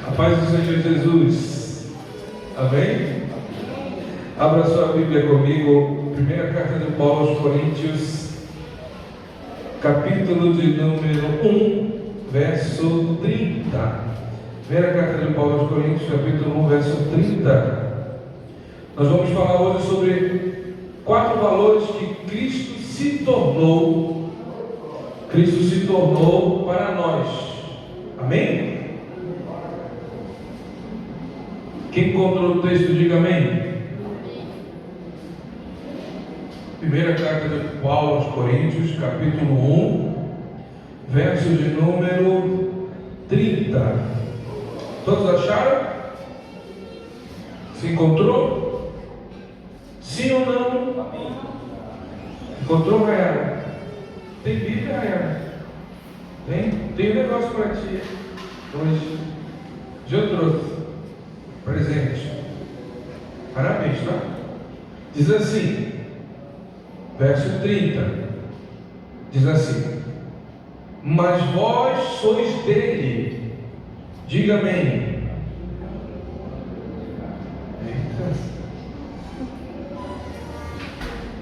A paz do Senhor Jesus. Amém? Abra sua Bíblia comigo. Primeira carta de Paulo aos Coríntios, capítulo de número 1, verso 30. Primeira carta de Paulo aos Coríntios, capítulo 1, verso 30. Nós vamos falar hoje sobre 4 valores que Cristo se tornou para nós. Amém? Quem encontrou o texto, diga amém. Primeira carta de Paulo aos Coríntios, capítulo 1, verso de número 30. Todos acharam? Se encontrou? Sim ou não? Encontrou, Rayana? Tem Bíblia, Rayana? Tem um negócio para ti hoje. Já trouxe presente. Parabéns, tá? Diz assim, verso 30. Diz assim: mas vós sois dele. Diga amém.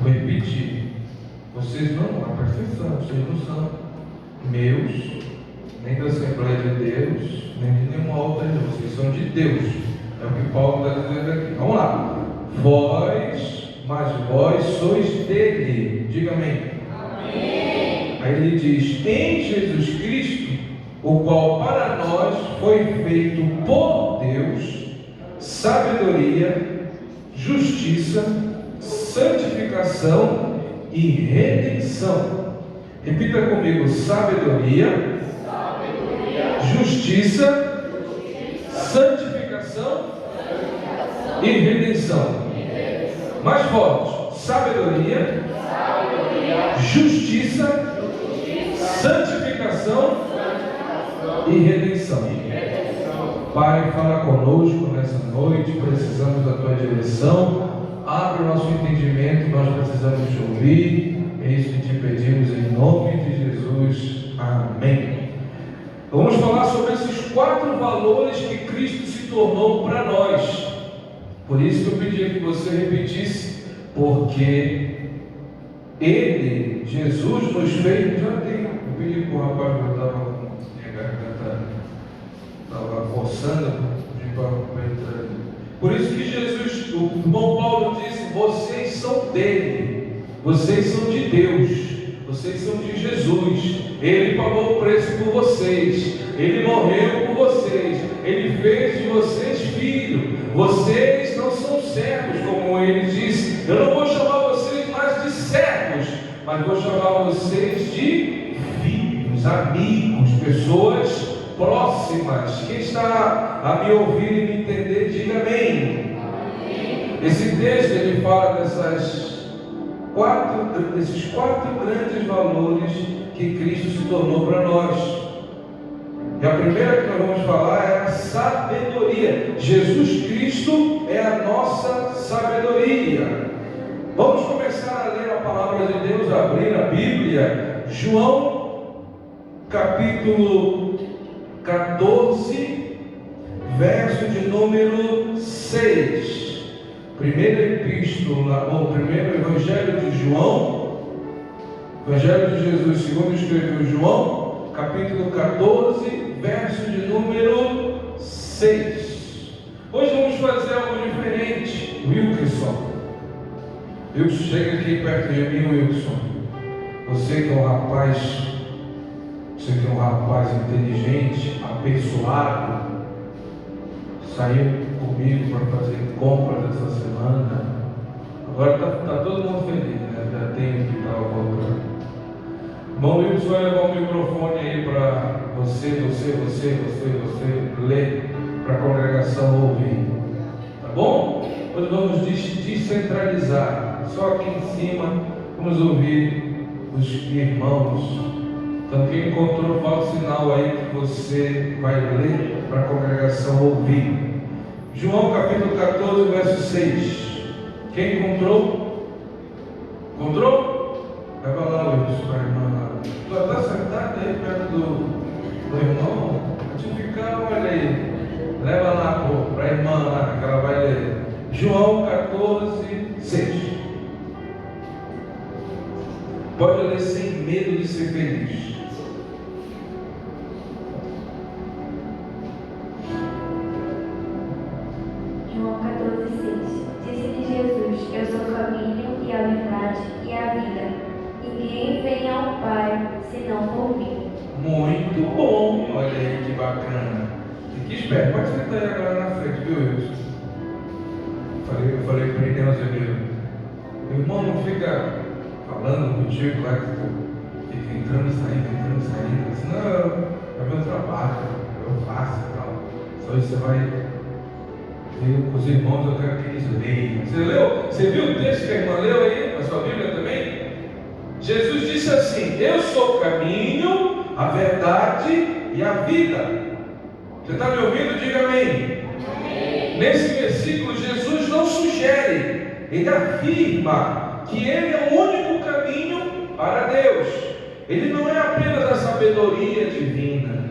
Vou repetir. Vocês não, presta atenção, vocês não são meus, nem da Assembleia de Deus, nem de nenhuma outra de Deus. Vocês são de Deus. É o que Paulo está dizendo aqui. Vamos lá. Mas vós sois dele. Diga amém. Amém. Aí ele diz: em Jesus Cristo, o qual para nós foi feito por Deus sabedoria, justiça, santificação e redenção. Repita comigo: sabedoria, justiça, santificação e redenção. Mais forte: sabedoria, justiça, santificação e redenção. Pai, fala conosco nessa noite. Precisamos da tua direção. Abre o nosso entendimento, nós precisamos te ouvir. É isso que te pedimos em nome de Jesus. Amém. Vamos falar sobre esses 4 valores que Cristo se tornou para nós. Por isso que eu pedia que você repetisse, porque Ele, Jesus, nos fez. Já tem. Eu pedi para o rapaz que eu estava com a garganta, estava coçando, pedi para entrar. Por isso que Jesus, o irmão Paulo disse: vocês são dele, vocês são de Deus, vocês são de Jesus. Ele pagou o preço por vocês, Ele morreu por vocês, Ele fez de vocês filhos. Vocês não são servos, como Ele disse. Eu não vou chamar vocês mais de servos, mas vou chamar vocês de filhos, amigos, pessoas próximas. Quem está a me ouvir e me entender, diga amém. Esse texto ele fala desses 4 grandes valores que Cristo se tornou para nós. E a primeira que nós vamos falar é a sabedoria. Jesus Cristo é a nossa sabedoria. Vamos começar a ler a palavra de Deus, abrir a Bíblia. João, capítulo 14, verso de número 6. Primeira epístola, ou primeiro Evangelho de João, Evangelho de Jesus, segundo escreveu João, capítulo 14, verso de número 6. Hoje vamos fazer algo diferente. Wilkerson, chega aqui perto de mim, Wilson. Você que é um rapaz inteligente, apessoado, saiu comigo para fazer compras essa semana. Agora está todo mundo feliz, né? Já tem que estava voltando. Irmão Wilson vai levar o microfone aí para você ler, para a congregação ouvir. Tá bom? Nós vamos descentralizar. Só aqui em cima vamos ouvir os irmãos. Então quem encontrou, fala o sinal aí que você vai ler para a congregação ouvir. João capítulo 14, verso 6. Quem encontrou? Encontrou? Leva lá, Luiz, para a irmã lá. Tu está sentado aí perto do irmão? Ficar, olha aí. Leva lá para a irmã lá, que ela vai ler. João 14, 6. Pode ler sem medo de ser feliz. João 14, 6. Disse-lhe Jesus: Eu sou o caminho e a verdade e a vida. Ninguém vem ao Pai senão por mim. Muito bom. Olha aí que bacana. Fique esperto. Pode sentar aí agora na frente, viu, Wilson? Eu falei para ele, meu irmão, não fica falando contigo lá, que fica entrando e saindo. Eu disse, não, é meu trabalho, eu faço e tal. Só isso você vai ver os irmãos, eu quero que eles leiam. Você leu? Você viu o texto que a irmã leu aí, na sua Bíblia também? Jesus disse assim: eu sou o caminho, a verdade e a vida. Você está me ouvindo? Diga amém. Nesse versículo, Jesus não sugere, ele afirma que ele é o único caminho para Deus. Ele não é apenas a sabedoria divina,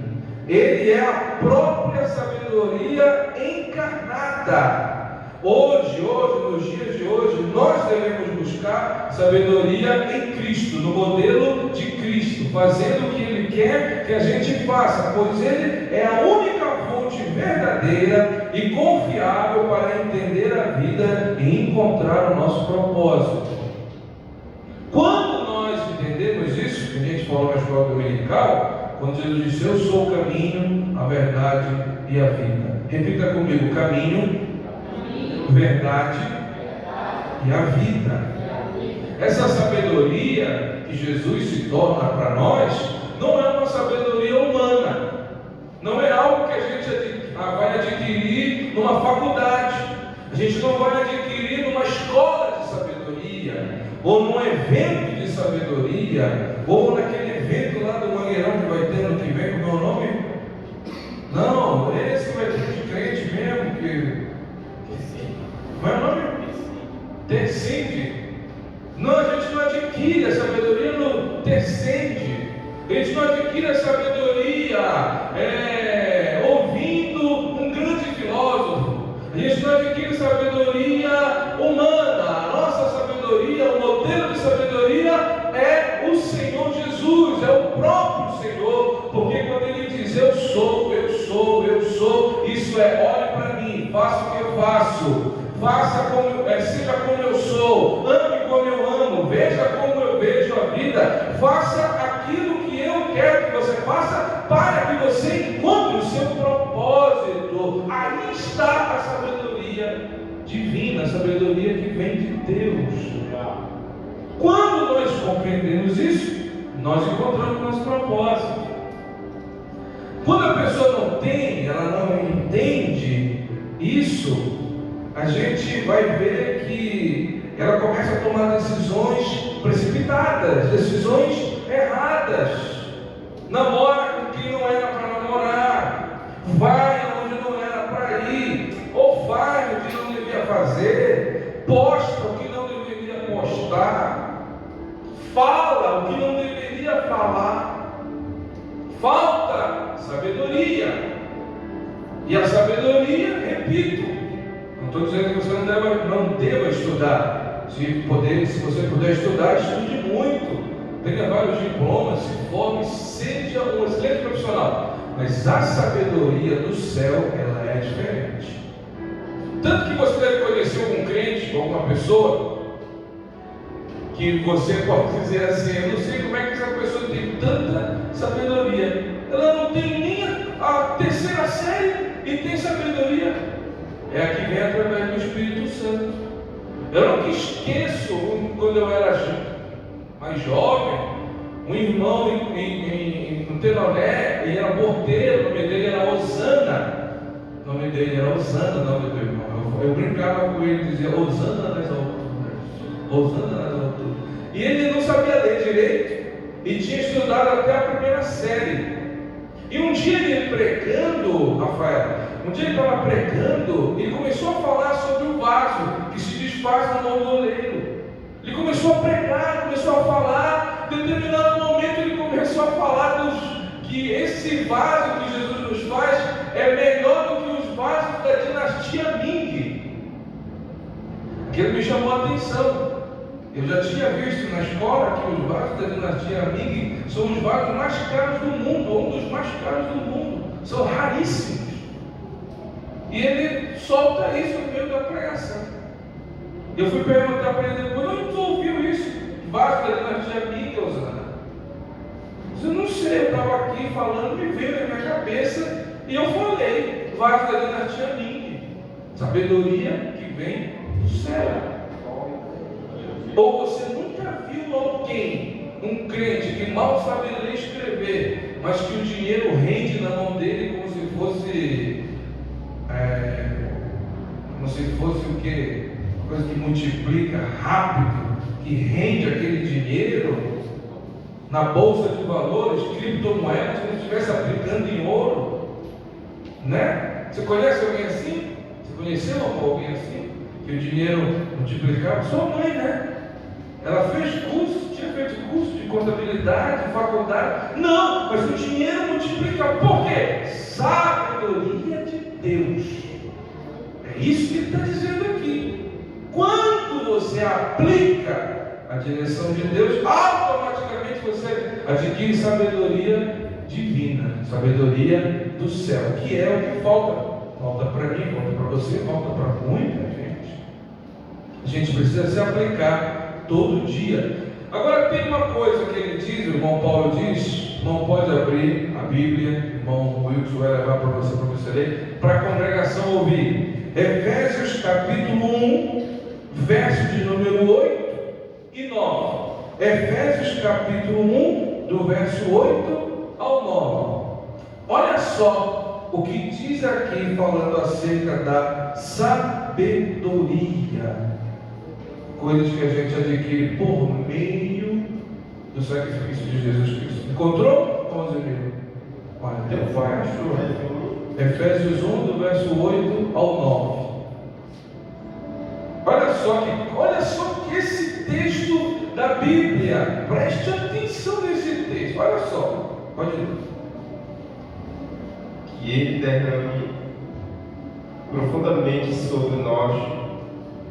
ele é a própria sabedoria encarnada. Hoje, nos dias de hoje, nós devemos buscar sabedoria em Cristo, no modelo de Cristo, fazendo o que Ele quer que a gente faça, pois Ele é a única fonte verdadeira e confiável para entender a vida e encontrar o nosso propósito. Quando nós entendemos isso, que a gente falou na escola dominical, quando Jesus disse: eu sou o caminho, a verdade e a vida. Repita comigo: caminho, verdade e a vida. Essa sabedoria que Jesus se torna para nós não é uma sabedoria humana, não é algo que a gente vai adquirir numa faculdade, a gente não vai adquirir numa escola de sabedoria, ou num evento de sabedoria, ou naquele evento lá do Mangueirão que vai ter ano que vem, com o meu nome. Não, esse vai ter de crente mesmo, que qual é o nome? Descende. Não, a gente não adquire a sabedoria no descende. A gente não adquire a sabedoria ouvindo um grande filósofo. A gente não adquire sabedoria humana. A nossa sabedoria, o modelo de sabedoria é o Senhor Jesus, é o próprio Senhor. Porque quando Ele diz: eu sou, isso é: olhe para mim, faça o que eu faço. Seja como eu sou, ame como eu amo, veja como eu vejo a vida, faça aquilo que eu quero que você faça, para que você encontre o seu propósito. Aí está a sabedoria divina, a sabedoria que vem de Deus. Quando nós compreendemos isso, nós encontramos nosso propósito. Quando a pessoa não tem, ela não entende isso, a gente vai ver que ela começa a tomar decisões precipitadas, decisões erradas. Namora com quem não era para namorar, vai onde não era para ir, ou faz o que não devia fazer, posta o que não deveria postar, fala o que não deveria falar. Falta sabedoria. E a sabedoria, repito, não estou dizendo que você não deva estudar. Se você puder estudar, estude muito. Tenha vários diplomas, se forme, seja um excelente profissional. Mas a sabedoria do céu, ela é diferente. Tanto que você deve conhecer algum crente, alguma pessoa, que você pode dizer assim: eu não sei como é que essa pessoa tem tanta sabedoria. Ela não tem nem a terceira série e tem sabedoria. É a que vem através do Espírito Santo. Eu nunca esqueço, quando eu era mais jovem, um irmão no Tenoné, ele era porteiro, o nome dele era Osana. O nome dele era Osana, o nome do irmão. Eu brincava com ele, dizia Osana nas alturas. Osana nas alturas. E ele não sabia ler direito e tinha estudado até a primeira série. E um dia ele pregando, Rafael, um dia ele estava pregando, ele começou a falar sobre o vaso que se desfaz na mão do oleiro. Ele começou a pregar, começou a falar, em determinado momento ele começou a falar que esse vaso que Jesus nos faz é melhor do que os vasos da dinastia Ming. Aquilo me chamou a atenção. Eu já tinha visto na escola que os vasos da dinastia Ming são os vasos mais caros do mundo, ou um dos mais caros do mundo. São raríssimos. E ele solta isso no meio da pregação. Eu fui perguntar para ele depois: onde tu ouviu isso? Vaso da dinastia Ming, Osana? Eu não sei, eu estava aqui falando, me veio na minha cabeça e eu falei: vaso da dinastia Ming, sabedoria que vem do céu. Ou você nunca viu alguém, um crente que mal sabe ler e escrever, mas que o dinheiro rende na mão dele como se fosse o quê? Uma coisa que multiplica rápido, que rende aquele dinheiro na bolsa de valores, criptomoedas, como se estivesse aplicando em ouro, né? Você conhece alguém assim? Você conheceu alguém assim? Que o dinheiro multiplicava? Sua mãe, né? Ela fez curso, tinha feito curso de contabilidade, faculdade. Não, mas o dinheiro multiplica. Por quê? Sabedoria de Deus. É isso que ele está dizendo aqui. Quando você aplica a direção de Deus, automaticamente você adquire sabedoria divina, sabedoria do céu, que é o que falta. Falta para mim, falta para você, falta para muita gente. A gente precisa se aplicar todo dia. Agora tem uma coisa que ele diz, o irmão Paulo diz, não pode abrir a Bíblia, o irmão Wilson vai levar para você ler, para a congregação ouvir. Efésios capítulo 1, verso de número 8 e 9. Efésios capítulo 1, do verso 8 ao 9. Olha só o que diz aqui, falando acerca da sabedoria. Coisas que a gente adquire por meio do sacrifício de Jesus Cristo. Encontrou? 11 mil. Olha, teu pai achou. Efésios 1, do verso 8 ao 9. Olha só que esse texto da Bíblia, preste atenção nesse texto. Olha só, pode ler. Que Ele derrame profundamente sobre nós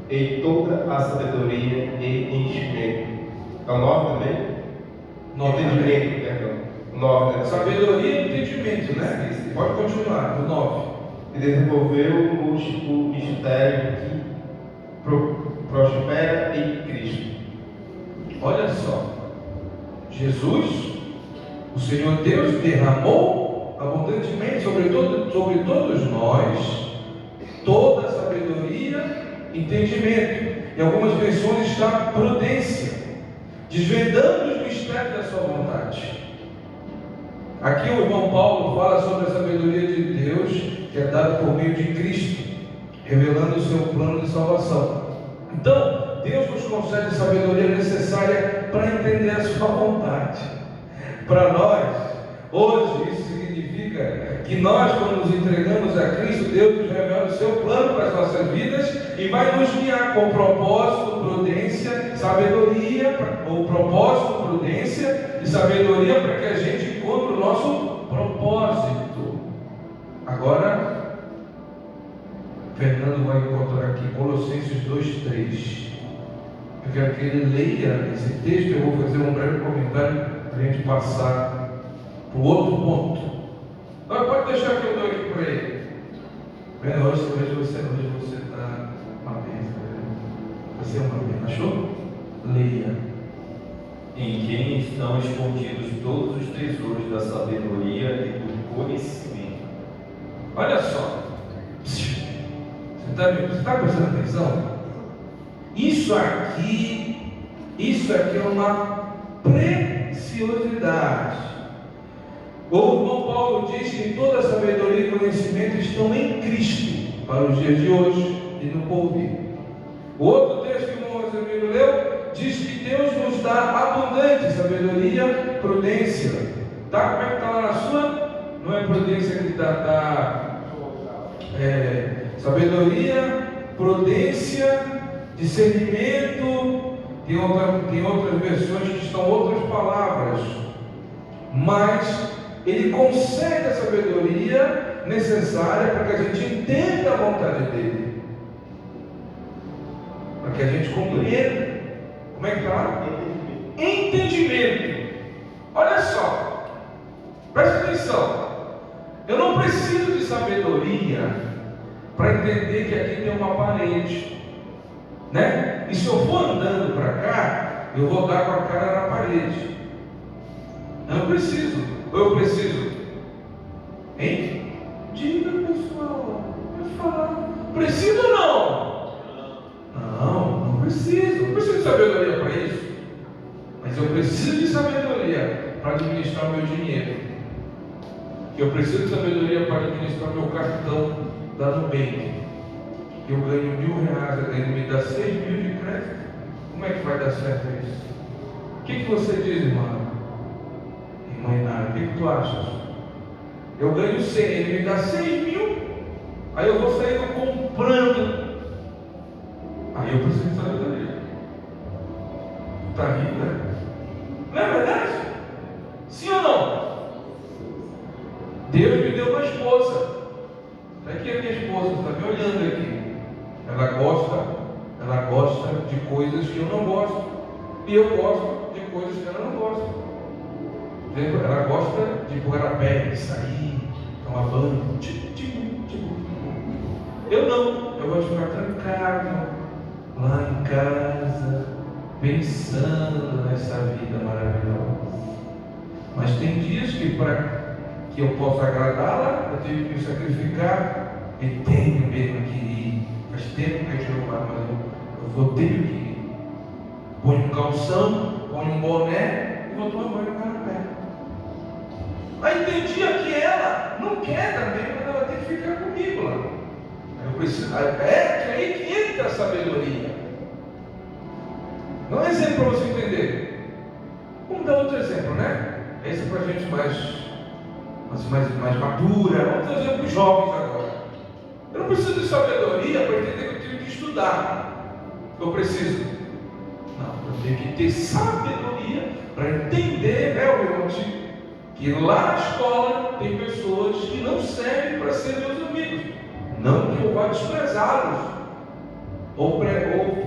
em toda a sabedoria e entendimento. É o 9 também? 9 entendimento, perdão. 9, né? Sabedoria e entendimento, né? Pode continuar, o 9. E desenvolveu o múltiplo mistério que prospera em Cristo. Olha só, Jesus, o Senhor Deus, derramou abundantemente sobre todos nós toda a sabedoria e entendimento. Em algumas versões está prudência, desvendando os mistérios da sua vontade. Aqui o irmão Paulo fala sobre a sabedoria de Deus que é dada por meio de Cristo, revelando o seu plano de salvação. Então, Deus nos concede a sabedoria necessária para entender a sua vontade. Para nós, hoje, isso significa que nós, quando nos entregamos a Cristo, Deus nos revela o seu plano para as nossas vidas e vai nos guiar com propósito, prudência, sabedoria, ou propósito, prudência e sabedoria para que a gente encontre o nosso propósito. Agora, Fernando vai encontrar aqui Colossenses 2:3. Eu quero que ele leia esse texto. Eu vou fazer um breve comentário para a gente passar para o outro ponto. Mas pode deixar que eu dou aqui para ele. Hoje você está uma bênção. Você é uma bênção. Achou? Leia. Em quem estão escondidos todos os tesouros da sabedoria e do conhecimento. Olha só. Você está prestando atenção? Isso aqui é uma preciosidade. O irmão Paulo diz que toda a sabedoria e conhecimento estão em Cristo para os dias de hoje e no porvir. O outro texto que o irmão Rosemiro leu diz que Deus nos dá abundante sabedoria, prudência. Tá? Como é que está lá Não é prudência que dá sabedoria, prudência, discernimento. Tem outras versões que estão outras palavras, mas ele concede a sabedoria necessária para que a gente entenda a vontade dele, para que a gente compreenda. Como é que está? Entendimento. Olha só, presta atenção. Eu não preciso de sabedoria para entender que aqui tem uma parede, né? E se eu for andando para cá, eu vou dar com a cara na parede. Eu não preciso. Ou eu preciso? Hein? Diga, pessoal. Pode falar. Preciso ou não? Não preciso. Não preciso de sabedoria para isso. Mas eu preciso de sabedoria para administrar o meu dinheiro. Eu preciso de sabedoria para administrar meu cartão da Nubank. Eu ganho R$1.000, ele me dá 6 mil de crédito. Como é que vai dar certo isso? O que você diz, irmã? Irmã Inara, o que tu achas? Eu ganho 100, ele me dá 6 mil. Aí eu vou sair comprando. Aí eu preciso de sabedoria. Está rindo, né? Não é verdade? Sim ou não? Deus me deu uma esposa. Está aqui a minha esposa, está me olhando aqui. Ela gosta de coisas que eu não gosto. E eu gosto de coisas que ela não gosta. Por exemplo, ela gosta de pôr a pele, sair, tomar banho. Eu não. Eu gosto de ficar trancado lá em casa, pensando nessa vida maravilhosa. Mas tem dias que para que eu possa agradá-la, eu tenho que me sacrificar. E tenho mesmo que ir. Faz tempo que a gente não vai, mas eu tenho que ir. Põe um calção, põe um boné e vou tomar banho no canapé. Aí tem dia que ela não quer também, mas ela tem que ficar comigo lá. Eu preciso, que aí que entra a sabedoria. Dá um exemplo para você entender. Vamos dar outro exemplo, né? Esse é para a gente mais madura. Vamos dar exemplo para os jovens agora. Eu não preciso de sabedoria para entender que eu tenho que estudar. Eu preciso. Não, eu tenho que ter sabedoria para entender, né, o irmão Tico, que lá na escola tem pessoas que não servem para ser meus amigos. Não que eu vá desprezá-los, ou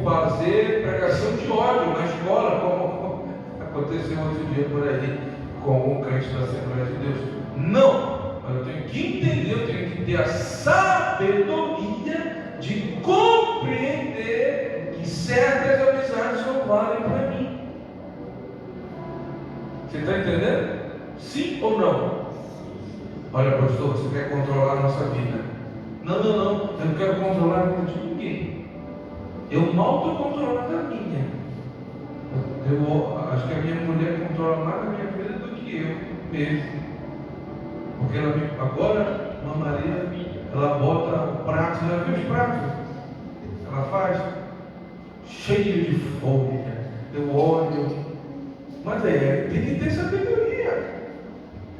fazer pregação de ódio na escola, como aconteceu outro dia por aí com algum crente da Assembleia de Deus. Não! Eu tenho que entender, eu tenho que ter a sabedoria de compreender que certas amizades não valem para mim. Você está entendendo? Sim ou não? Olha, pastor, você quer controlar a nossa vida? Não, eu não quero controlar a vida de ninguém. Eu mal estou controlando a minha. Eu acho que a minha mulher controla mais a minha vida do que eu mesmo. Porque agora, uma Maria, ela bota pratos, já viu os pratos? Ela faz cheio de fome. Eu olho, mas tem que ter sabedoria.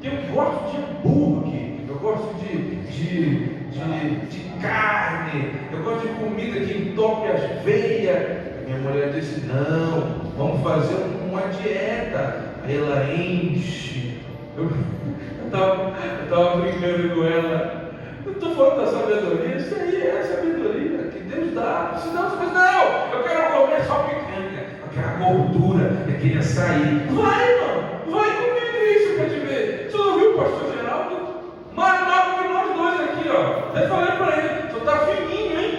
Eu gosto de hambúrguer, eu gosto de carne, eu gosto de comida que entope as veias. Minha mulher disse: não, vamos fazer uma dieta. Aí ela enche. Eu estava brincando com ela. Eu estou falando da sabedoria. Isso aí é a sabedoria que Deus dá. Senão você diz: não, eu quero comer só picanha, aquela gordura, eu queria sair. Vai, irmão, vai comer isso para te ver. Você não viu o pastor Geraldo? Mais magro que nós dois aqui, ó. Até falei para ele: só está fininho, hein?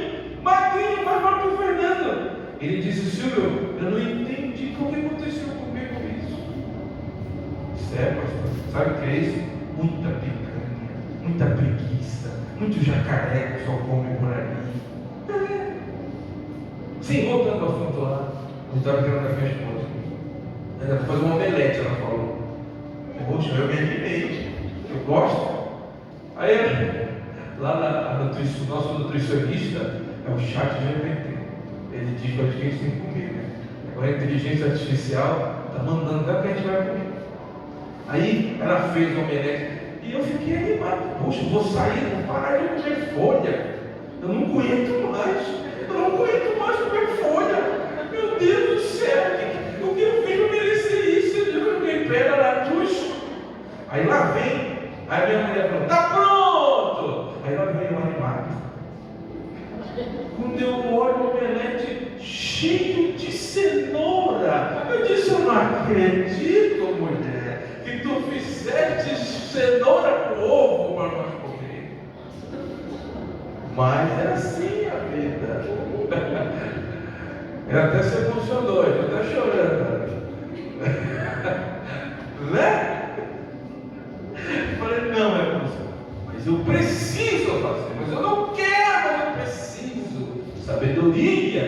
Magrinho, mais magro que o Fernando. Ele disse: Silvio, eu não entendi o que aconteceu comigo isso. Sério, pastor? Sabe o que é isso? Muita picanha, muita preguiça, muito jacaré que só come por aí. Sim, voltando ao assunto lá, eu estava querendo da minha esposa. Ela fazer uma omelete, ela falou. Poxa, eu me animei, eu gosto. Aí, lá nosso nutricionista é o chat GPT. Ele diz para a gente tem que comer, né? Agora a inteligência artificial está mandando o que a gente vai comer. Aí ela fez uma omelete. E eu fiquei animado. Poxa, vou sair, vou parar de comer folha. Eu não aguento mais. Eu não aguento mais comer folha. Meu Deus do céu, o que eu fiz para merecer isso? Eu fiquei pedra na tuxa. Aí lá vem. Aí minha mulher falou, tá pronto. Aí lá vem o animado. Quando eu olho o omelete cheio de cenoura, eu disse, eu não acredito, mulher, que tu fizeste cenoura com ovo para nós comer. Mas é assim a vida. Ela até se emocionou, eu estou até chorando. Né? Eu falei, não, é possível. Mas eu preciso fazer, mas eu não quero, mas eu preciso. Sabedoria,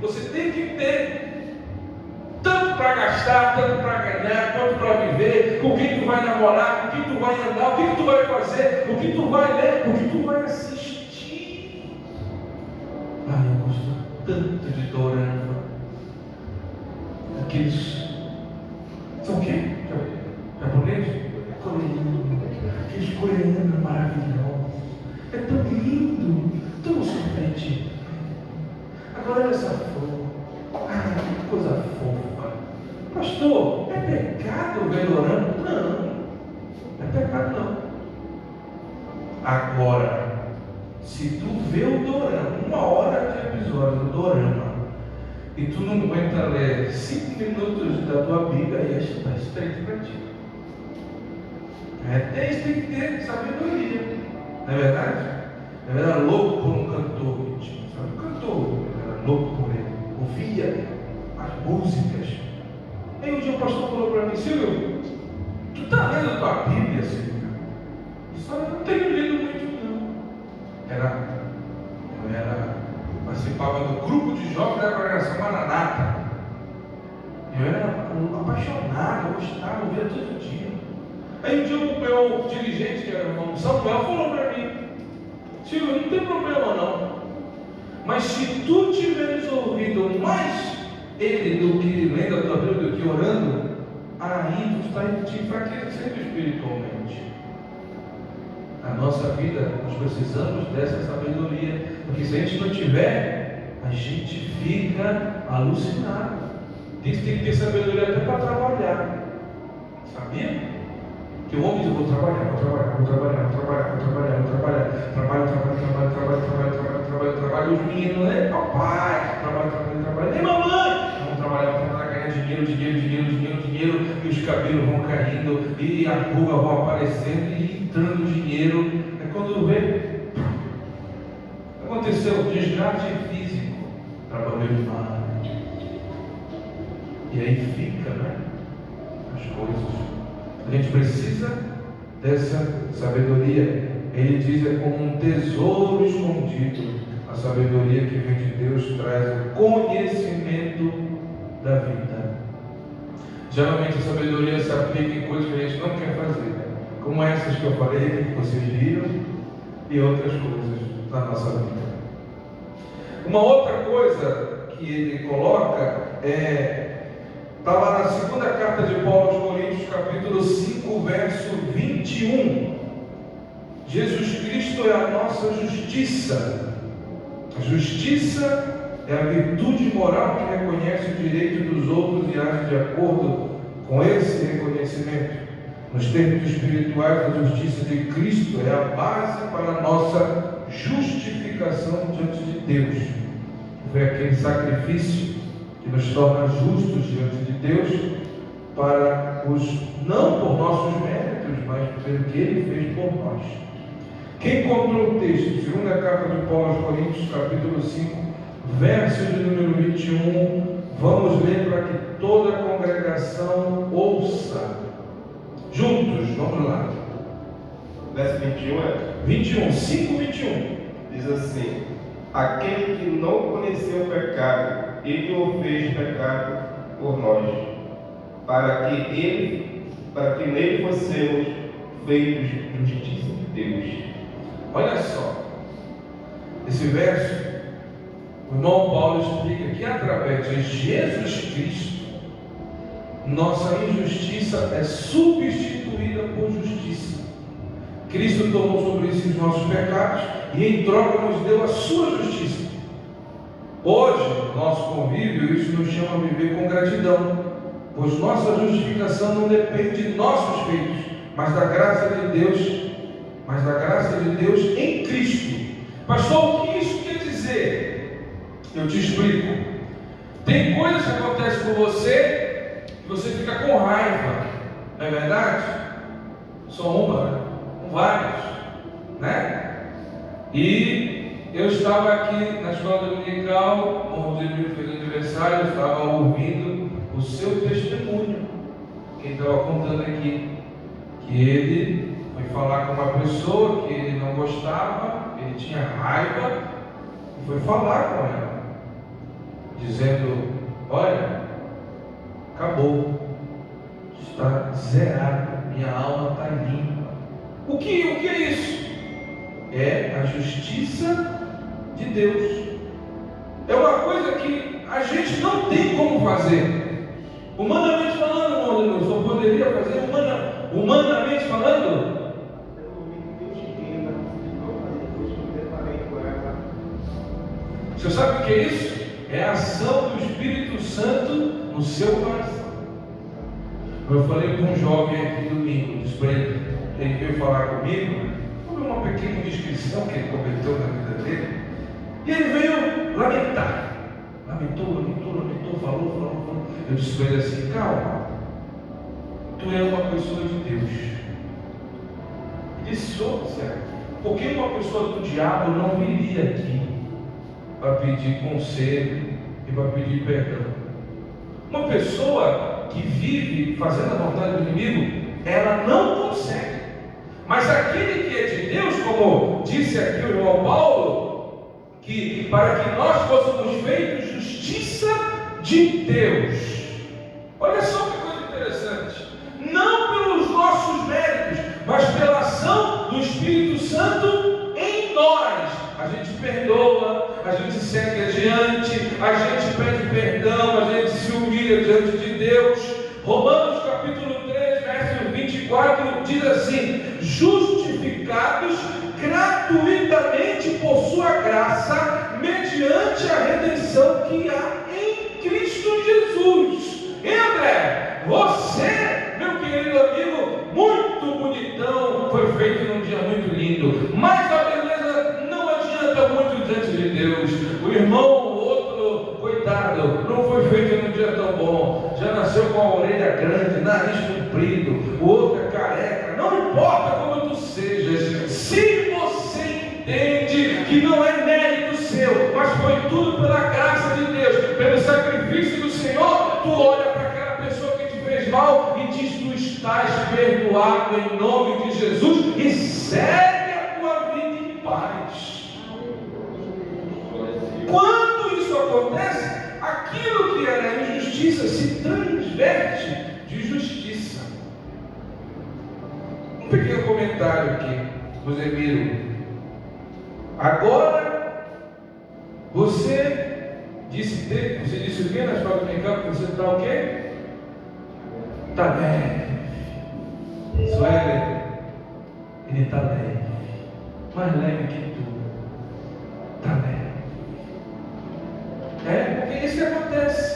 você tem que ter tanto para gastar, tanto para ganhar, quanto para viver, com quem tu vai namorar, com quem tu vai andar, o que tu vai fazer, o que tu vai ler, o que tu vai assistir. Ai, eu gosto tanto de dorama. Aqueles são o quê? Japonês? Coreano. Aqueles coreanos maravilhosos. É tão lindo, tão sorvete. Agora olha essa flor. Ai, que coisa fofa. Pastor, é pecado ver dorama? Não, não é pecado não. Agora, se tu vê o dorama, 1 hora de episódio do dorama, e tu não aguenta ler 5 minutos da tua Bíblia, aí está estreito para ti. Tem que ter sabedoria, não é verdade? Eu era louco por um cantor, sabe? Um cantor, eu era louco por ele, ouvia as músicas. Aí um dia o pastor falou para mim, Silvio, tu está lendo a tua Bíblia, Silvio? Só eu não tenho lido muito não. Eu participava do grupo de jovens da congregação Maranata. Eu era apaixonado, eu gostava, eu via todo dia. Aí um dia o meu dirigente, que era o irmão Samuel, falou para mim, Silvio, não tem problema não, mas se tu tiveres ouvido mais ele do que lendo a tua Bíblia, do que orando, aí tu está te enfraquecendo espiritualmente. Na nossa vida, nós precisamos dessa sabedoria, porque se a gente não tiver, a gente fica alucinado. Tem que ter sabedoria até para trabalhar. Sabia? Que o homem diz, vou trabalhar, trabalho, os meninos, né? Papai, trabalho, nem mamãe, vamos trabalhar para ganhar dinheiro, e os cabelos vão caindo, e a ruga vão aparecendo, e entrando dinheiro. É quando vê, aconteceu desgaste físico, trabalhou demais, e aí fica, né? As coisas. A gente precisa dessa sabedoria. Ele diz, é como um tesouro escondido. A sabedoria que vem de Deus traz o conhecimento da vida. Geralmente a sabedoria se aplica em coisas que a gente não quer fazer, como essas que eu falei, que vocês viram, e outras coisas na nossa vida. Uma outra coisa que ele coloca está lá na segunda carta de Paulo aos Coríntios, capítulo 5, verso 21. Jesus Cristo é a nossa justiça. A justiça é a virtude moral que reconhece o direito dos outros e age de acordo com esse reconhecimento. Nos termos espirituais, a justiça de Cristo é a base para a nossa justificação diante de Deus. Foi aquele sacrifício que nos torna justos diante de Deus, não por nossos méritos, mas pelo que Ele fez por nós. Quem encontrou o texto, segunda carta de Paulo aos Coríntios, capítulo 5, verso de número 21, vamos ler para que toda a congregação ouça. Juntos, vamos lá. Verso 21 é? 21, 5, 21. Diz assim, aquele que não conheceu o pecado, Ele o fez pecado por nós, para que nele fossemos feitos justiça de Deus. Olha só, esse verso, o irmão Paulo explica que através de Jesus Cristo, nossa injustiça é substituída por justiça. Cristo tomou sobre si os nossos pecados e em troca nos deu a sua justiça. Hoje, nosso convívio, isso nos chama a viver com gratidão, pois nossa justificação não depende de nossos feitos, mas da graça de Deus em Cristo. Pastor, o que isso quer dizer? Eu te explico. Tem coisas que acontecem com você que você fica com raiva, não é verdade? Só uma, com várias, né? E eu estava aqui na escola dominical, o Rodrigo fez aniversário, eu estava ouvindo o seu testemunho. Quem estava contando aqui que ele foi falar com uma pessoa que ele não gostava, ele tinha raiva, e foi falar com ela, dizendo: olha, acabou, está zerado, minha alma está limpa. O que é isso? É a justiça de Deus. É uma coisa que a gente não tem como fazer. Humanamente falando, irmão de Deus, só poderia fazer humanamente falando. Você sabe o que é isso? É a ação do Espírito Santo no seu coração. Eu falei com um jovem aqui domingo, disse para ele veio falar comigo sobre uma pequena indiscrição que ele cometeu na vida dele, e ele veio lamentar. Lamentou, falou. Eu disse para ele assim: calma, tu és uma pessoa de Deus. Ele disse: sou, certo? Porque uma pessoa do diabo não viria aqui para pedir conselho e para pedir perdão. Uma pessoa que vive fazendo a vontade do inimigo, ela não consegue. Mas aquele que é de Deus, como disse aqui o irmão Paulo, que para que nós fôssemos feitos justiça de Deus. Olha só que coisa interessante. Não pelos nossos méritos, mas pela ação do Espírito Santo em nós. A gente perdoa, a gente segue adiante, a gente pede perdão, a gente se humilha diante de Deus. Romanos capítulo 3, verso 24 diz assim: justificados gratuitamente por sua graça, mediante a redenção que há em Cristo Jesus. E André, você, meu querido amigo, muito bonitão, foi feito num dia muito lindo, mas a beleza não adianta muito diante de Deus. O irmão, o outro, coitado, não foi feito num dia tão bom, já nasceu com a orelha grande, nariz comprido, o outro é careca. Não importa como tu sejas, se você entende que não é mérito seu, mas foi tudo pela graça de Deus, pelo sacrifício do Senhor, tu olha para aquela pessoa que te fez mal e diz: tu estás perdoado em nome de Jesus, e segue a tua vida em paz. Quando isso acontece, aquilo que era injustiça se transverte de justiça. Um pequeno comentário aqui, Rosemiro. Agora, você disse o que na escola dominical? Que você está o quê? Está leve. Sueli, ele está leve. Mais leve que tu. Está leve. Porque é isso que acontece.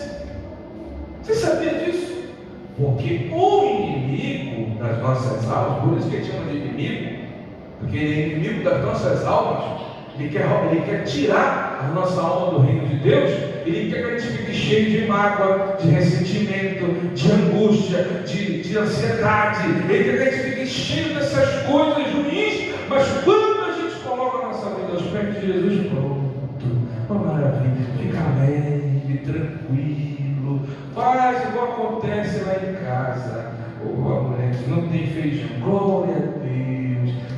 Você sabia disso? Porque o inimigo das nossas almas, por isso que ele chama de inimigo, porque ele é inimigo das nossas almas, ele quer tirar a nossa alma do reino de Deus, ele quer que a gente fique cheio de mágoa, de ressentimento, de angústia, de ansiedade, ele quer que a gente fique cheio dessas coisas ruins, mas quando a gente coloca a nossa vida aos pés de Jesus, pronto, uma maravilha, fica leve, tranquilo, faz igual acontece lá em casa. A mulher diz: não tem feijão, glória a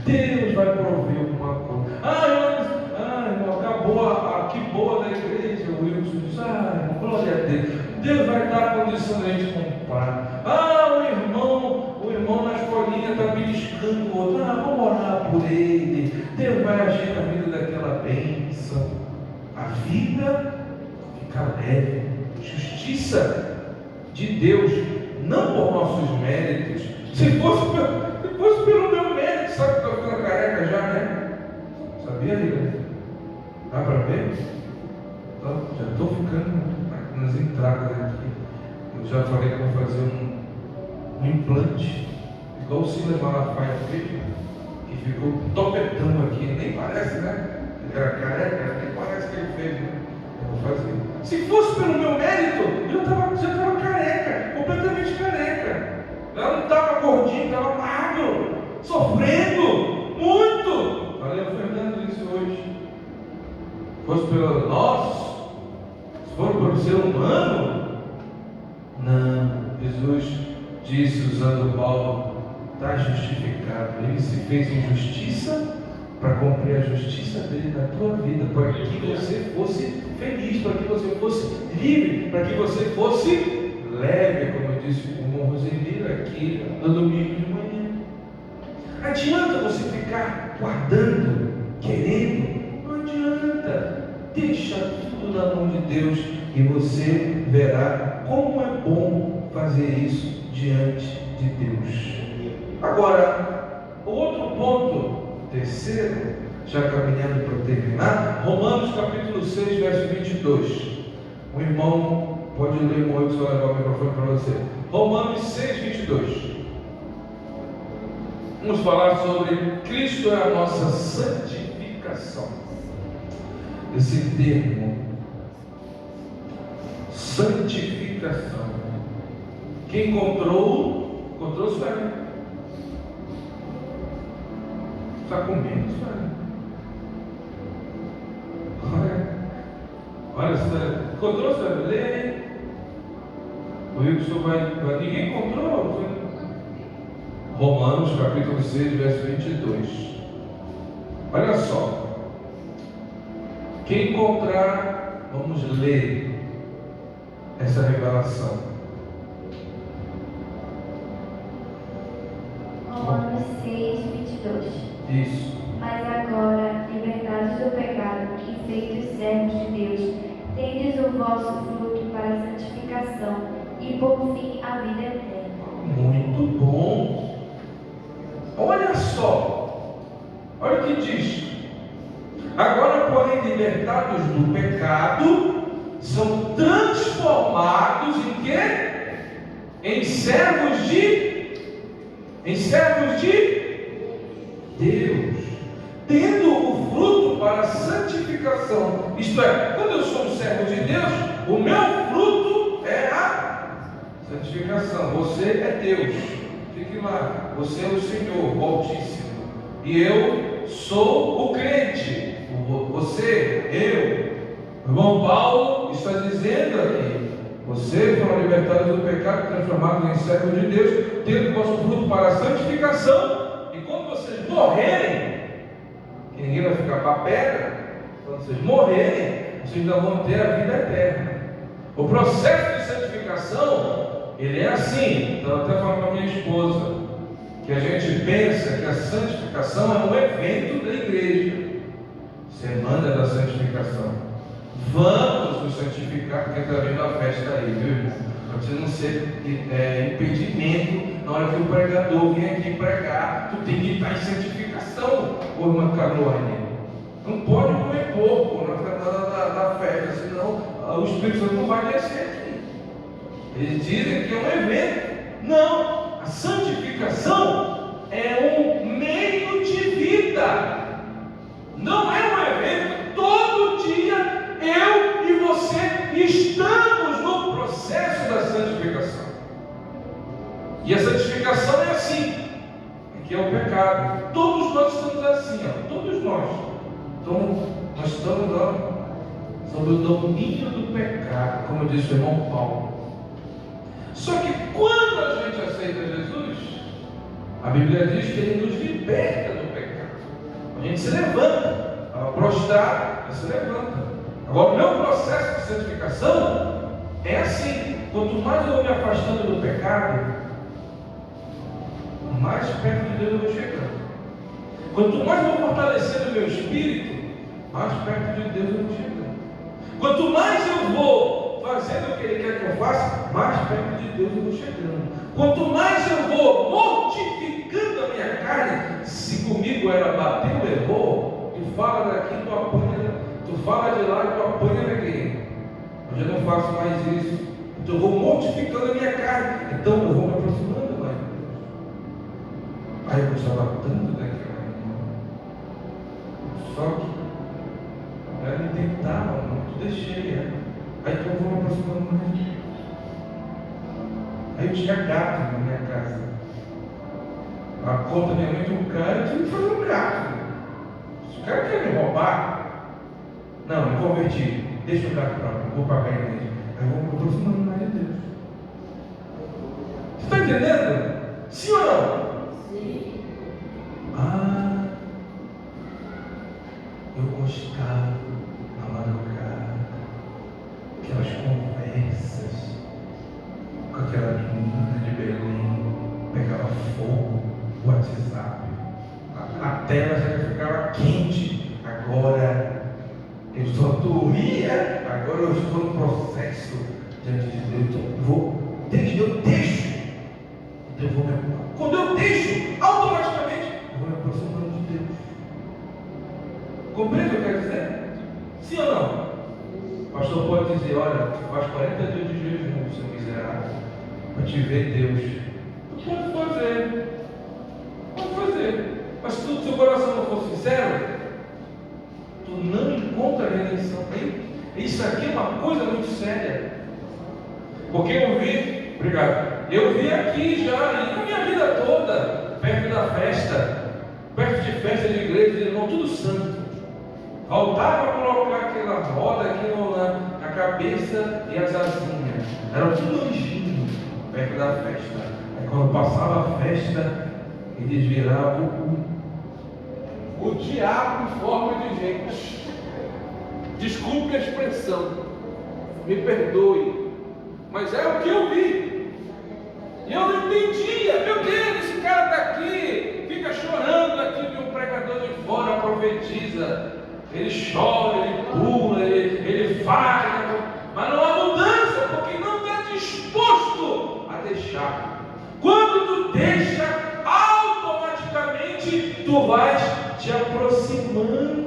Deus vai prover alguma coisa. Irmão, acabou que boa da igreja. O Wilson diz: irmão, glória a Deus, Deus vai dar a condição da gente comprar. O irmão na escolinha está beliscando o outro. Vamos orar por ele, Deus vai agir na vida daquela bênção. A vida fica leve. Justiça de Deus, não por nossos méritos. Se fosse pelo meu mérito, sabe o que eu Dá para ver? Então, já estou ficando nas entradas aqui. Eu já falei que vou fazer um implante, igual o Silas Malafaia fez, que ficou topetão aqui. Nem parece, né? Ele era careca, nem parece que ele fez, né? Eu vou fazer. Se fosse pelo meu mérito, eu já estava careca, completamente careca. Eu não estava gordinho, estava magro, sofrendo muito. Falei ao Fernando isso hoje. Se fosse pelo nosso, se for pelo ser humano, não. Jesus disse, usando Paulo, está justificado. Ele se fez injustiça para cumprir a justiça dele na tua vida, para que você fosse feliz, para que você fosse livre, para que você fosse leve, como disse o irmão Rosemiro aqui no domingo de manhã. Adianta você ficar guardando, querendo? Não adianta. Deixa tudo na mão de Deus e você verá como é bom fazer isso diante de Deus. Agora, o outro ponto, terceiro, já caminhando para terminar, Romanos capítulo 6, verso 22. O irmão pode ler, irmão, eu só levar o microfone para você. Romanos 6, 22. Vamos falar sobre Cristo é a nossa santificação. Esse termo, santificação. Quem encontrou Sueli. Está comendo, Sueli. Olha, Sueli. Encontrou, Sueli? Lê aí. O Wilson vai. Ninguém encontrou? Romanos capítulo 6, verso 22. Olha só. Quem encontrar, vamos ler essa revelação. Romanos 6, 22. Isso. Mas agora, libertados do pecado e feitos servos de Deus, tendes o vosso fruto para a santificação e por fim a vida eterna. Muito bom. Olha só. Olha o que diz. Agora, porém, libertados do pecado, são transformados em quê? Em servos de Deus, tendo o fruto para a santificação. Isto é, quando eu sou um servo de Deus, o meu fruto é a santificação. Você é Deus, fique lá. Você é o Senhor, o Altíssimo, e eu sou o crente. Você, eu, o irmão Paulo está dizendo aqui: vocês foram libertados do pecado, transformados em servos de Deus, tendo o vosso fruto para a santificação, e quando vocês morrerem, que ninguém vai ficar para a pedra, quando vocês morrerem, vocês ainda vão ter a vida eterna. O processo de santificação, ele é assim. Estava até falando com a minha esposa, que a gente pensa que a santificação é um evento da igreja. Semana da santificação. Vamos nos santificar, porque está vindo a festa aí, viu, irmão? Para você não ser impedimento na hora que o pregador vem aqui pregar. Tu tem que estar em santificação, ô irmã Carolina. Não pode comer porco na semana da festa, senão o Espírito Santo não vai descer aqui. Eles dizem que é um evento. Não, a santificação é um meio de vida. Não é um evento. Todo dia eu e você estamos no processo da santificação. E a santificação é assim, que é o pecado. Todos nós estamos assim, ó, todos nós. Então, nós estamos sob o domínio do pecado, como disse o irmão Paulo. Só que quando a gente aceita Jesus, a Bíblia diz que Ele nos liberta do pecado. A gente se levanta, estava prostrado, mas se levanta. Agora, o meu processo de santificação é assim: quanto mais eu vou me afastando do pecado, mais perto de Deus eu vou chegando. Quanto mais eu vou fortalecendo o meu espírito, mais perto de Deus eu vou chegando. Quanto mais eu vou fazendo o que Ele quer que eu faça, mais perto de Deus eu vou chegando. Quanto mais eu vou mortificando a minha carne, se comigo ela bateu, errou, tu fala daqui, tu apanha, tu eu já não faço mais isso. Então eu vou mortificando a minha carne. Então eu vou me aproximando mais de Deus. Aí eu gostava tanto daquela irmã. Só que ela me tentava muito, deixei ela. Aí então eu vou me aproximando mais de Deus. Aí eu tinha gato na minha casa. A conta da minha mãe tinha um cara, eu tive que fazer um gato. Se o cara quer me roubar, não, me converti. Deixa o gato para mim, vou pagar a igreja. Aí eu vou me aproximando mais de Deus. Você está entendendo? Sim ou não? Sim. Ah, eu gostava na madrugada, aquelas conversas com aquela menina de Belém, pegava fogo, o WhatsApp, a tela já ficava quente. Agora eu só dormia, agora eu estou no processo diante de Deus. Então eu deixo. Quando eu deixo, automaticamente eu vou me aproximando de Deus. Compreende o que eu quero dizer? Sim ou não? O pastor pode dizer: olha, faz 40 dias de jejum, seu miserável, para te ver Deus. Tu pode fazer. Mas se o seu coração não for sincero, tu não encontra redenção. Isso aqui é uma coisa muito séria. Porque eu vi aqui já, e na minha vida toda, perto da festa, perto de festa de igreja, de irmão, tudo santo. Voltava a colocar aquela roda aqui na cabeça e as asinhas. Era tudo anjinho perto da festa. Aí quando passava a festa, eles viravam o diabo em forma de gente. Desculpe a expressão, me perdoe, mas é o que eu vi. E eu não entendia. Meu Deus, esse cara está aqui, fica chorando aqui, que um pregador de fora profetiza. Ele chora, ele pula, ele faz, mas não há mudança, porque não está disposto a deixar. Quando tu deixa, automaticamente tu vais te aproximando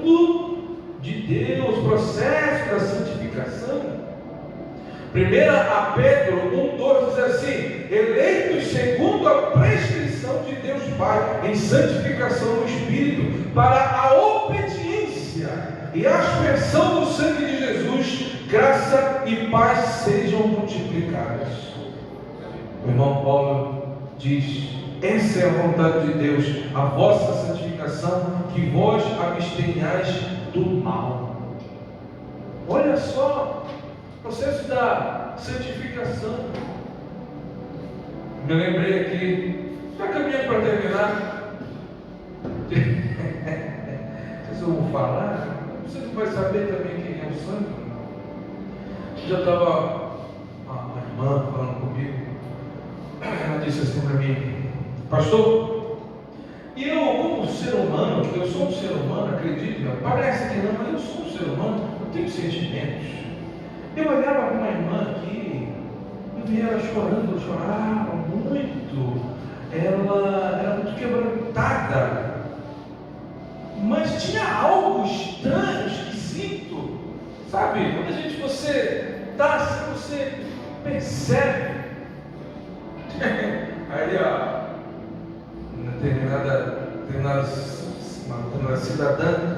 de Deus. Processo da santificação. 1 Pedro 1,2 diz assim: eleitos segundo a prescrição de Deus Pai, em santificação no Espírito, para a obediência e a aspersão do sangue de Jesus, graça e paz sejam multiplicadas. O irmão Paulo diz: essa é a vontade de Deus, a vossa santificação, que vós abstenhais do mal. Olha só, processo da santificação. Me lembrei aqui, já caminhando para terminar. Não sei se eu vou falar, você não vai saber também quem é o santo. Já estava uma irmã falando comigo, ela disse assim para mim: pastor, e eu, como ser humano, eu sou um ser humano, acredite, parece que não, mas eu sou um ser humano, eu tenho sentimentos. Eu olhava para uma irmã aqui, eu via ela chorando, eu chorava muito, ela era muito quebrantada, mas tinha algo estranho, esquisito, sabe? Quando você está assim, você percebe. Aí, ó, determinada cidadã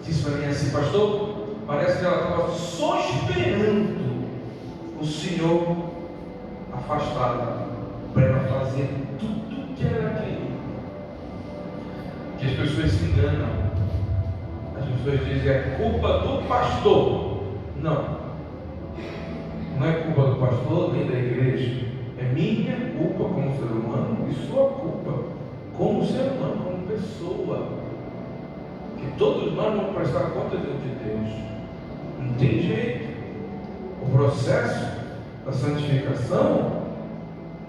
disse para mim assim: pastor, parece que ela estava só esperando o Senhor afastado para ela fazer tudo que ela queria. Que as pessoas se enganam. As pessoas dizem: é culpa do pastor. Não é culpa do pastor nem da igreja. É minha culpa como ser humano e sua culpa como ser humano, como pessoa. Que todos nós vamos prestar conta diante de Deus. Não tem jeito. O processo da santificação,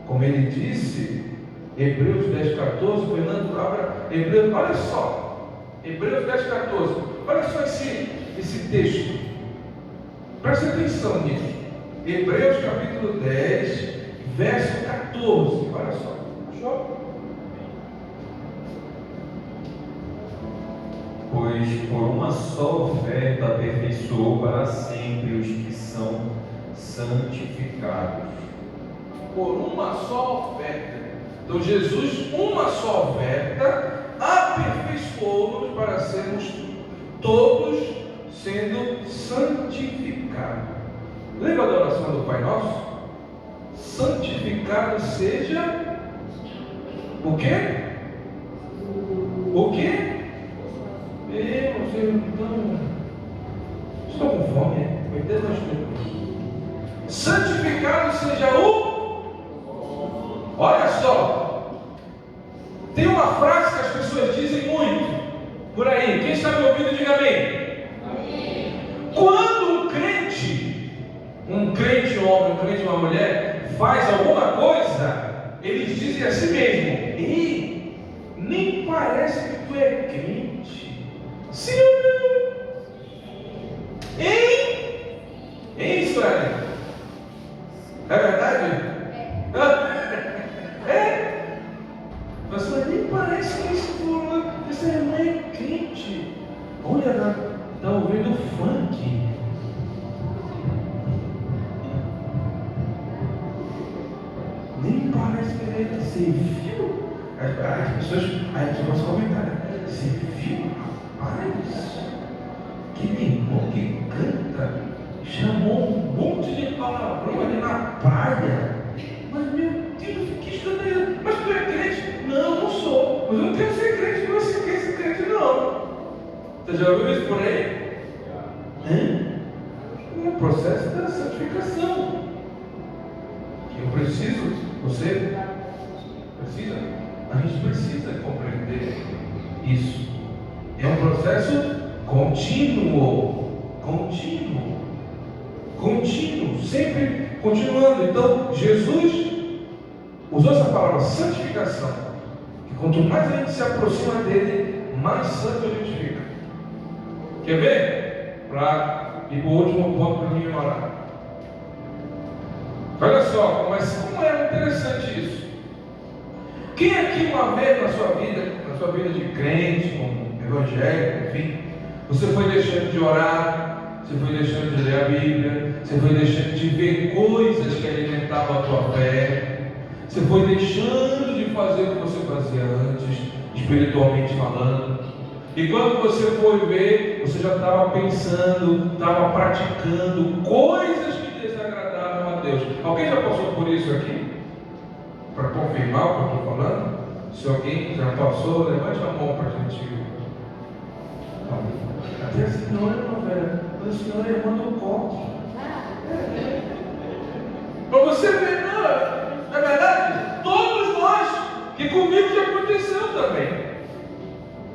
como ele disse, Hebreus 10,14, Fernando abra Hebreus, olha só, Hebreus 10,14, olha só esse texto, preste atenção nisso. Hebreus capítulo 10, verso 14, olha só, achou? Pois por uma só oferta aperfeiçoou para sempre os que são santificados. Por uma só oferta. Então Jesus, uma só oferta, aperfeiçoou-nos para sermos todos sendo santificados. Lembra da oração do Pai Nosso? Santificado seja o quê? O quê? Estou com fome, né? Santificado seja Olha só, tem uma frase que as pessoas dizem muito por aí. Quem está me ouvindo, diga amém. Quando um crente homem, um crente uma mulher, faz alguma coisa, eles dizem a si mesmo: ei, nem parece que tu é crente. Sim ou não? Hein, Israel? É verdade? Mas nem parece que essa irmã é crente. Olha, está ouvindo funk. Nem parece que ele é. Você viu? As pessoas começam a comentar. Você viu? Rapaz, que irmão que canta. Chamou um monte de palavrão ali na praia. Mas meu Deus, que escândalo. Mas tu é crente? Não, não sou. Mas eu não quero ser crente, não sei quem ser crente, não. Você já ouviu isso por aí? É o processo da santificação. Eu preciso, você precisa, a gente precisa compreender isso. É um processo contínuo, sempre continuando. Então, Jesus usou essa palavra santificação, que quanto mais a gente se aproxima dele, mais santo a gente fica. Quer ver? Para ir para o último ponto para mim orar. Olha só, mas como é interessante isso. Quem aqui uma vez na sua vida de crente, como evangélico, enfim, você foi deixando de orar, você foi deixando de ler a Bíblia, você foi deixando de ver coisas que alimentavam a tua fé, você foi deixando de fazer o que você fazia antes, espiritualmente falando, e quando você foi ver, você já estava pensando, estava praticando coisas que desagradavam a Deus. Alguém já passou por isso aqui? Para confirmar o que eu estou falando? Se alguém já passou, levante a mão para a gente. Até a senhora, velho. A senhora é irmã do coque. Para você ver, não é verdade? Todos nós, que comigo já aconteceu também.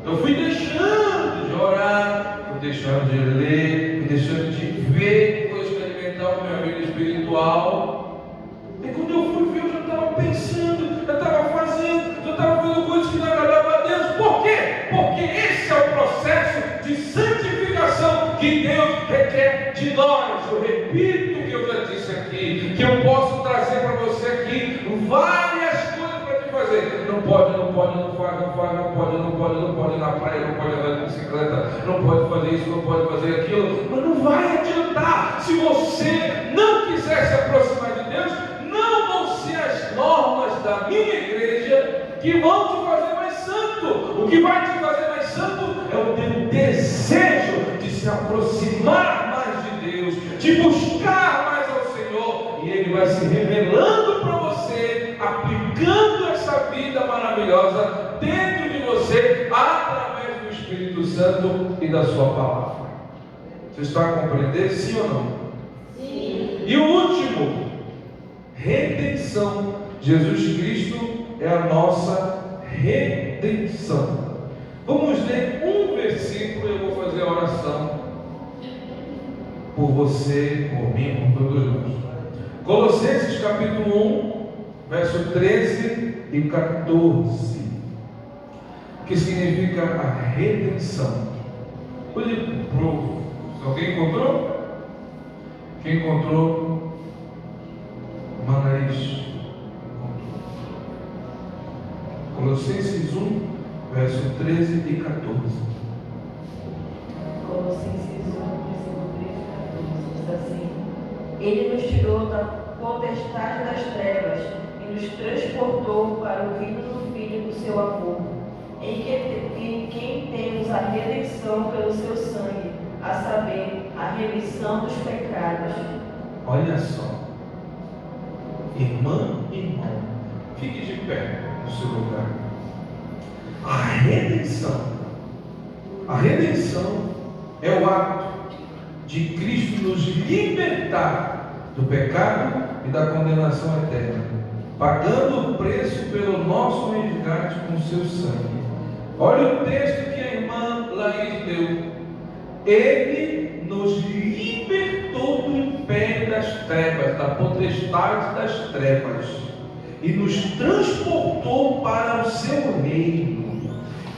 Eu fui deixando de orar, fui deixando de ler, fui deixando de ver coisas que alimentavam minha vida espiritual. E quando eu fui ver, eu já estava pensando, já estava fazendo, já estava vendo coisas que não agradavam a Deus. Por quê? Porque esse é o processo de santificação que Deus requer de nós. Eu repito o que eu já disse aqui, que eu posso trazer para você aqui várias coisas para te fazer. Não pode, não pode ir na praia, não pode andar de bicicleta, não pode fazer isso, não pode fazer aquilo, mas não vai adiantar. Se você não quiser se aproximar de Deus, não vão ser as normas da minha igreja que vão te fazer mais santo. O que vai te fazer mais santo é o teu desejo de se aproximar mais de Deus, de buscar mais ao Senhor, e Ele vai se revelando para você, aplicando essa vida maravilhosa dentro de você, através do Espírito Santo e da sua palavra. Você está a compreender, sim ou não? Sim. E o último, redenção. Jesus Cristo é a nossa redenção. Vamos ler um versículo e eu vou fazer a oração por você, por mim, por todos nós. Colossenses capítulo 1, verso 13 e 14, que significa a redenção. Olhe para o... Alguém encontrou? Quem encontrou? Manais. Colossenses 1, verso 13 e 14. Colossenses 1, versículo 13 e 14, diz assim: Ele nos tirou da potestade das trevas e nos transportou para o reino do Filho do seu amor, em quem temos a redenção pelo seu sangue, a saber, a remissão dos pecados. Olha só, irmã e irmão, fique de pé no seu lugar. A redenção é o ato de Cristo nos libertar do pecado e da condenação eterna, pagando o preço pelo nosso resgate com o seu sangue. Olha o texto que a irmã Laís deu. Ele nos libertou do império das trevas, da potestade das trevas, e nos transportou para o seu reino.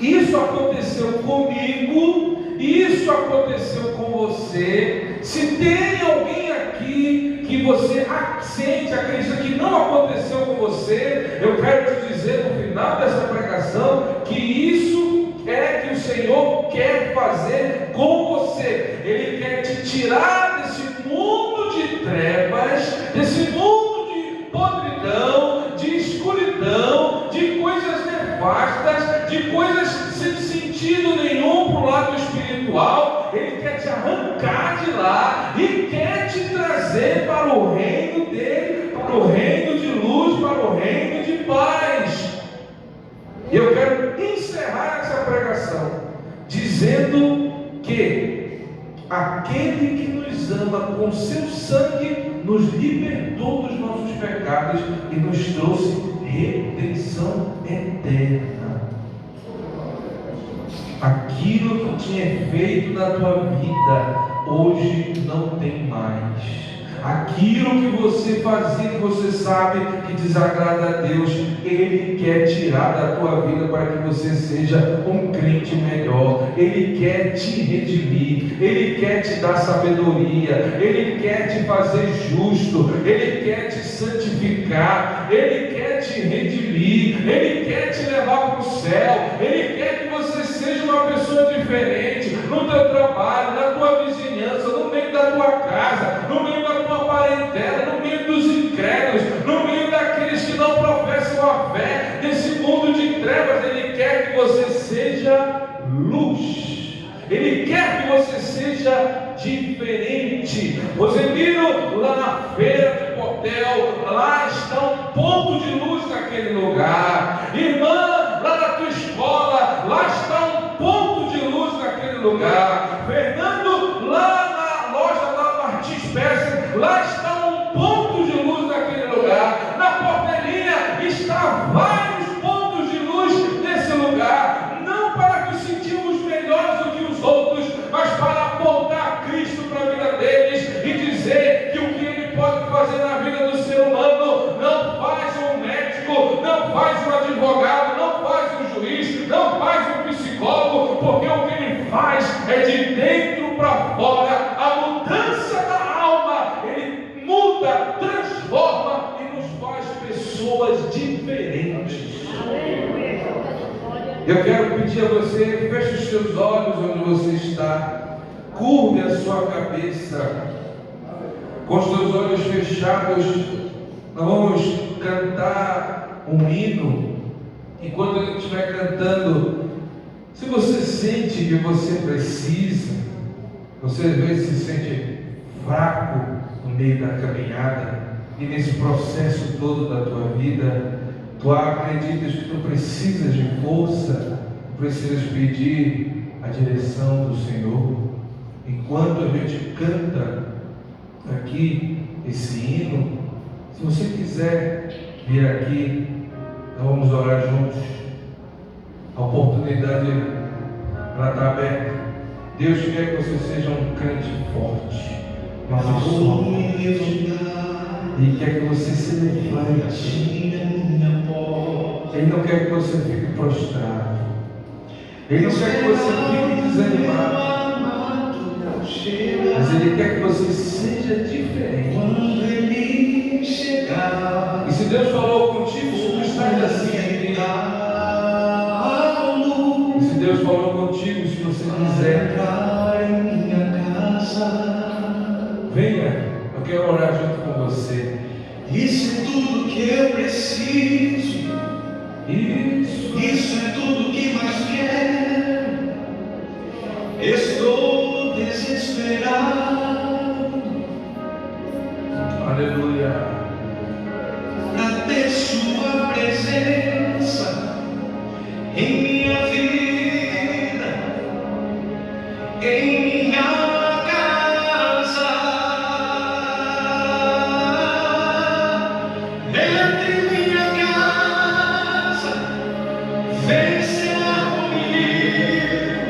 Isso aconteceu comigo, isso aconteceu com você. Se tem alguém aqui que você sente, acredita que não aconteceu com você, eu quero te dizer no final dessa pregação que isso é que o Senhor quer fazer com você. Ele quer te tirar desse mundo de trevas, desse mundo de podridão, de escuridão, de coisas nefastas, de coisas sem sentido nenhum para o lado espiritual. Ele quer te arrancar de lá e quer te trazer para o reino dele, para o reino de luz, para o reino de paz. E eu quero encerrar essa pregação dizendo que aquele que nos ama com seu sangue nos libertou dos nossos pecados e nos trouxe redenção eterna. Aquilo que tinha feito na tua vida hoje não tem mais. Aquilo que você fazia, que você sabe que desagrada a Deus, Ele quer tirar da tua vida para que você seja um crente melhor. Ele quer te redimir, Ele quer te dar sabedoria, Ele quer te fazer justo, Ele quer te santificar, Ele quer te redimir, Ele quer te levar para o céu, Ele quer que você seja uma pessoa diferente no teu trabalho, na tua vizinhança, no meio da tua casa, no meio da tua parentela, no meio dos incrédulos, no meio daqueles que não professam a fé, nesse mundo de trevas. Ele quer que você seja luz, Ele quer que você seja diferente. Rosemiro, lá na feira de Portel, lá está um ponto de luz naquele lugar. Irmã, lá na tua escola, lá está um ponto de luz naquele lugar. Fernando, lá na loja da Martins Peça, lá está um ponto de luz naquele lugar. Na Portelinha está vários pontos de luz nesse lugar, não para que sentimos melhores do que os outros, mas para apontar Cristo para a vida deles e dizer que o que Ele pode fazer na vida do ser humano não faz um médico, não faz um advogado, não faz um juiz, não faz um psicólogo, porque o que Ele faz é de dentro para fora. A mudança da alma, Ele muda, transforma e nos faz pessoas diferentes. Eu quero pedir a você, feche os seus olhos onde você está, curve a sua cabeça, com os seus olhos fechados. Nós vamos cantar um hino, e quando ele estiver cantando, se você sente que você precisa, você às vezes se sente fraco no meio da caminhada, e nesse processo todo da tua vida, tu acreditas que tu precisas de força, precisas pedir a direção do Senhor. Enquanto a gente canta aqui esse hino, se você quiser vir aqui, nós vamos orar juntos. A oportunidade ela está aberta. Deus quer que você seja um crente forte, uma pessoa forte. Ele quer que você se levante. Ele não quer que você fique prostrado. Ele não quer que você fique desanimado. Mas Ele quer que você seja diferente. E se Deus falou contigo, se tu estás assim aqui, e se Deus falou contigo, se você quiser, venha Eu quero orar junto com você. Isso é tudo que eu preciso. Isso é tudo que mais quero. Estou desesperado. Aleluia. Pra ter sua presença em minha vida, em minha casa. Entre minha casa, vem ser comigo.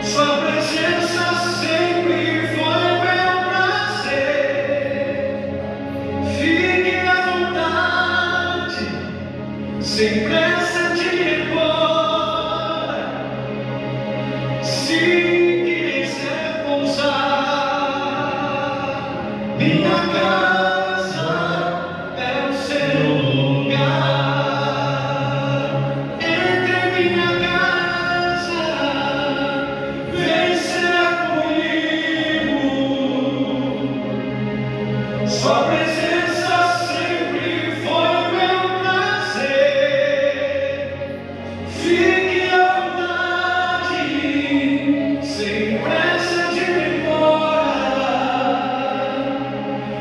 Sua presença sempre foi meu prazer. Fique à vontade, sem pressa de ir embora. Se quiser pousar, minha casa é o seu lugar. Entre minha casa, vem ser comigo. Sua presença sempre foi meu prazer. Fique à vontade, sem pressa de ir embora.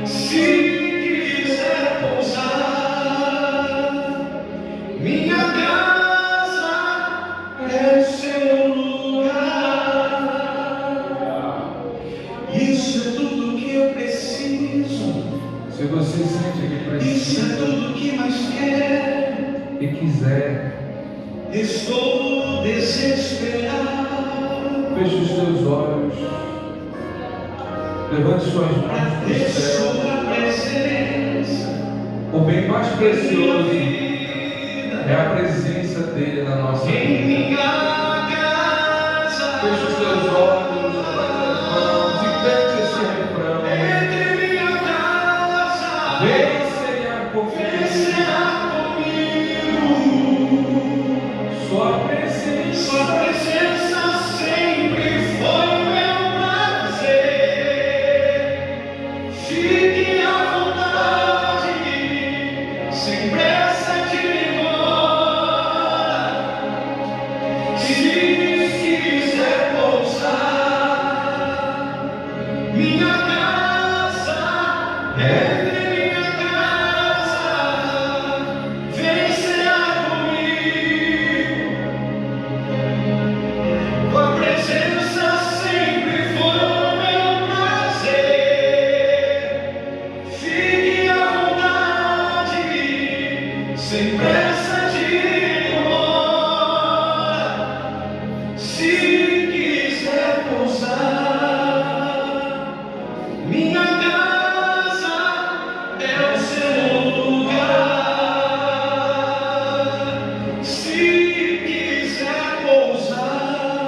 Se quiser pousar, minha casa é o seu lugar. Isso é tudo que eu preciso. Se você sente que Isso é precisa tudo que mais quero. e quiser, Estou desesperado. feche os teus olhos. Levante suas Pra mãos para o ter céu. sua presença O bem mais em minha precioso vida, é a presença dele na nossa em vida. minha casa. Feche os teus olhos, levante as mãos e cante esse refrão. Entre minha casa, Vem Senhor vem comigo. ser comigo. Sua presença Sua presença sempre foi meu prazer. Fique à vontade, sem pressa de ir embora. Se quiser pousar, minha casa, entre minha casa, vem ser comigo. Tua presença sempre foi o meu prazer. Fique à vontade, sem pressa de ir embora. Se quiser pousar, minha casa é o seu lugar. Se quiser pousar,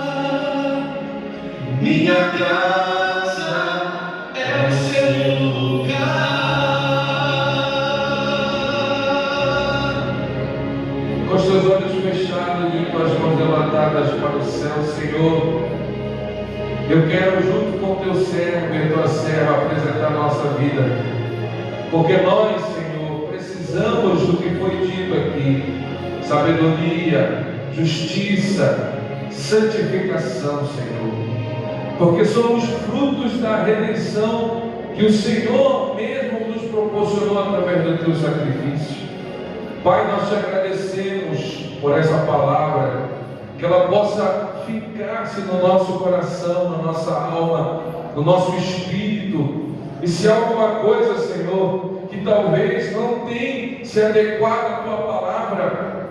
minha casa é o seu lugar. Com os teus olhos fechados e com as mãos levantadas para o céu, Senhor, eu quero, junto com o teu servo e tua serva, apresentar a nossa vida, porque nós, Senhor, precisamos do que foi dito aqui: sabedoria, justiça, santificação, Senhor, porque somos frutos da redenção que o Senhor mesmo nos proporcionou através do teu sacrifício. Pai, nós te agradecemos por essa palavra, que ela possa ficar-se no nosso coração, na nossa alma, no nosso espírito. E se há alguma coisa, Senhor, que talvez não tenha se adequado à tua palavra,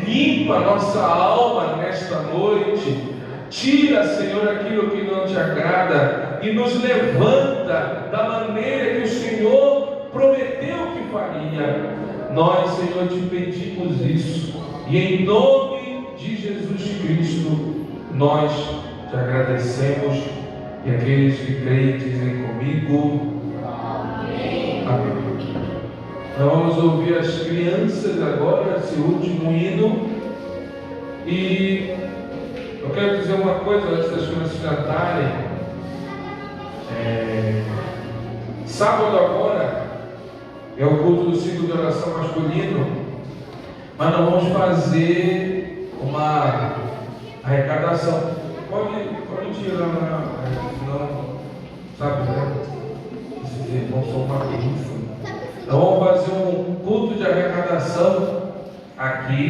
limpa a nossa alma nesta noite. Tira, Senhor, aquilo que não te agrada e nos levanta da maneira que o Senhor prometeu que faria. Nós, Senhor, te pedimos isso, e em nome de Jesus Cristo nós te agradecemos. E aqueles que creem dizem comigo: amém. Nós vamos ouvir as crianças agora, esse último hino. E eu quero dizer uma coisa antes das crianças cantarem. Sábado agora é o culto do ciclo de oração masculino, mas nós vamos fazer uma arrecadação. Pode tirar, não, sabe, né? Esses irmãos são uma benção. Nós vamos fazer um culto de arrecadação aqui.